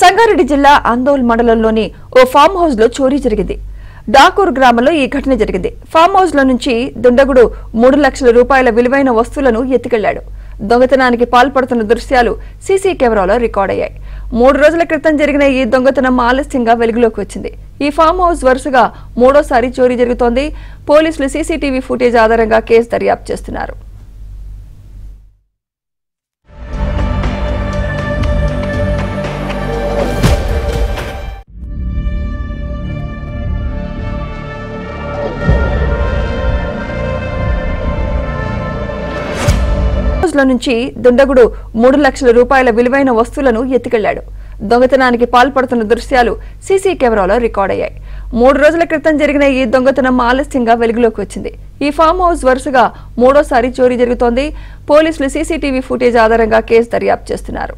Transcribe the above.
సంగారెడ్డి జిల్లా ఆందోళ్ మండలంలోని ఓ farm house లో చోరీ జరిగింది. డాకూర్ గ్రామంలో ఈ ఘటన జరిగింది. ఫామ్ హౌస్ లో నుంచి దుండగుడు 3 లక్షల రూపాయల విలువైన వస్తువులను ఎత్తుకెళ్లాడు. దొంగతనానికి పాల్పడుతున్న దృశ్యాలు సీసీ కెమెరాలో రికార్డయ్యాయి. 3 రోజుల క్రితం జరిగిన ఈ దొంగతనం ఆలస్యంగా వెలుగులోకి వచ్చింది. ఈ ఫామ్ హౌస్ వరుసగా మూడోసారి చోరీ జరుగుతోంది. పోలీసులు సీసీటీవీ ఫుటేజ్ ఆధారంగా కేసు దర్యాప్తు చేస్తున్నారు. లో నుంచి దుండగుడు 3 లక్షల రూపాయల విలువైన వస్తువులను ఎత్తుకెళ్లాడు. దొంగతనానికి పాల్పడుతున్న దృశ్యాలు సీసీ కెమెరాలో రికార్డయ్యాయి. 3 రోజుల క్రితం జరిగిన ఈ దొంగతనం ఆలస్యంగా వెలుగులోకి వచ్చింది. ఈ ఫామ్ హౌస్ వరుసగా మూడోసారి చోరీ జరుగుతోంది. పోలీసులు సీసీటీవీ ఫుటేజ్ ఆధారంగా కేసు దర్యాప్తు చేస్తున్నారు.